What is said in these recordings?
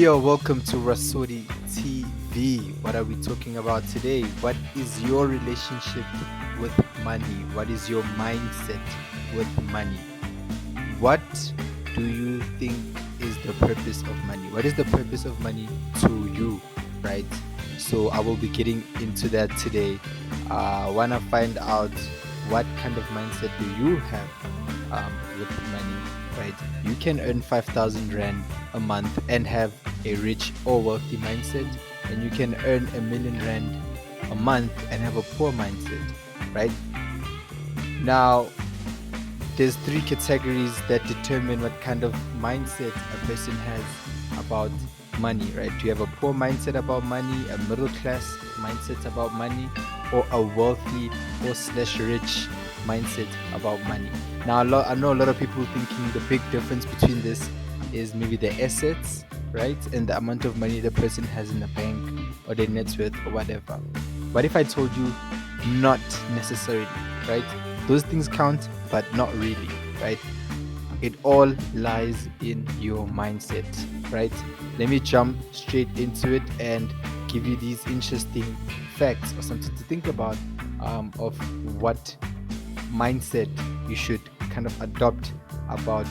Yo, welcome to Rasodi TV. What are we talking about today? What is your relationship with money? What is your mindset with money? What do you think is the purpose of money? What is the purpose of money to you, right? So I will be getting into that today. I want to find out what kind of mindset do you have with money, right? You can earn 5,000 Rand a month and have a rich or wealthy mindset, and you can earn R1,000,000 a month and have a poor mindset, right? Now, there's three categories that determine what kind of mindset a person has about money, right? Do you have a poor mindset about money, a middle class mindset about money, or a wealthy or slash rich mindset about money? Now, I know a lot of people thinking the big difference between this is maybe the assets, right, and the amount of money the person has in the bank or their net worth or whatever. What if I told you not necessarily, right? Those things count, but not really, right? It all lies in your mindset, right? Let me jump straight into it and give you these interesting facts or something to think about of what mindset you should kind of adopt about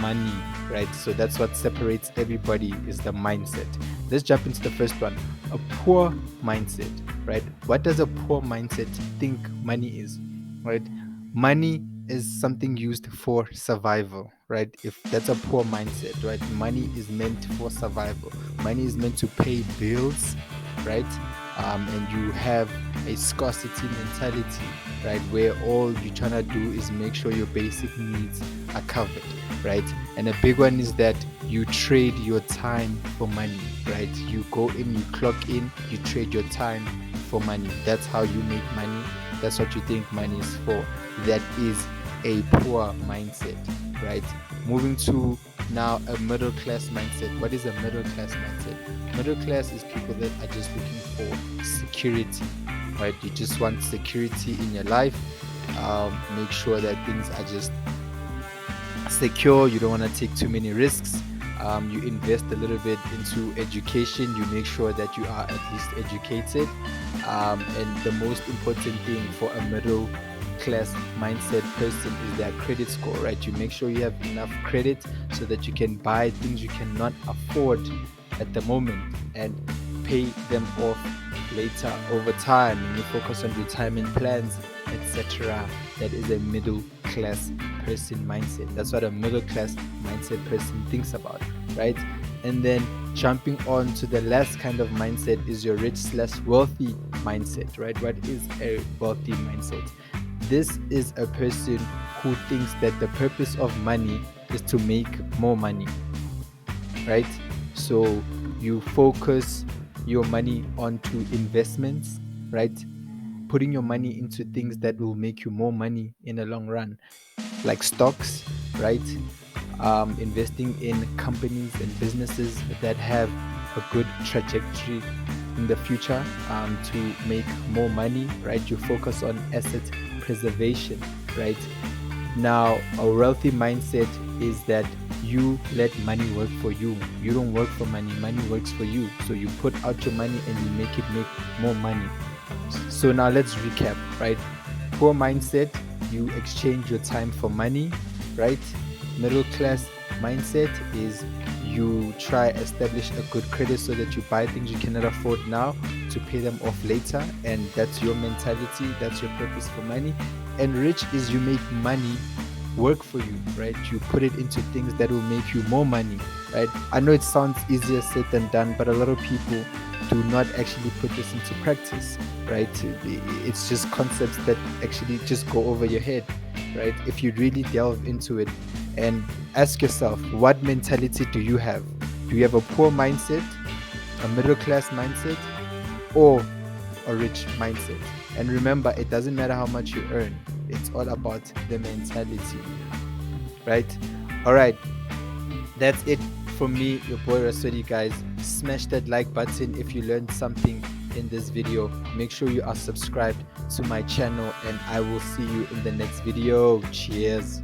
money, right? So that's what separates everybody, is the mindset. Let's jump into the first one. A poor mindset, right? What does a poor mindset think money is, right? Money is something used for survival, right? If that's a poor mindset, right? Money is meant for survival. Money is meant to pay bills, right? And you have a scarcity mentality, right? Where all you're trying to do is make sure your basic needs are covered, right? And a big one is that you trade your time for money, right? You go in, you clock in, you trade your time for money. That's how you make money. That's what you think money is for. That is a poor mindset, right? Moving to now a middle class mindset. What is a middle class mindset? Middle class is people that are just looking for security, right? You just want security in your life. Make sure that things are just secure. You don't want to take too many risks. You invest a little bit into education. You make sure that you are at least educated. And the most important thing for a middle class mindset person is their credit score, right? You make sure you have enough credit so that you can buy things you cannot afford at the moment and pay them off later over time, and you focus on retirement plans, etc. That is a middle class person mindset. That's what a middle class mindset person thinks about, right? And then jumping on to the last kind of mindset is your rich slash wealthy mindset, right? What is a wealthy mindset? This is a person who thinks that the purpose of money is to make more money, right? So you focus your money onto investments, right? Putting your money into things that will make you more money in the long run, like stocks, right? Investing in companies and businesses that have a good trajectory in the future to make more money, right? You focus on asset preservation, right? Now, a wealthy mindset is that you let money work for you. You don't work for money, money works for you. So you put out your money and you make it make more money. So now let's recap, right? Poor mindset, you exchange your time for money, right? Middle class mindset is you try establish a good credit so that you buy things you cannot afford now to pay them off later, and that's your mentality, that's your purpose for money. And rich is you make money work for you, right? You put it into things that will make you more money, right? I know it sounds easier said than done, but a lot of people do not actually put this into practice, right? It's just concepts that actually just go over your head, right? If you really delve into it and ask yourself, what mentality do you have? Do you have a poor mindset, a middle class mindset, or a rich mindset? And remember, it doesn't matter how much you earn, it's all about the mentality, right? All right, that's it for me, your boy Rasodi, guys. Smash that like button if you learned something in this video. Make sure you are subscribed to my channel, and I will see you in the next video. Cheers.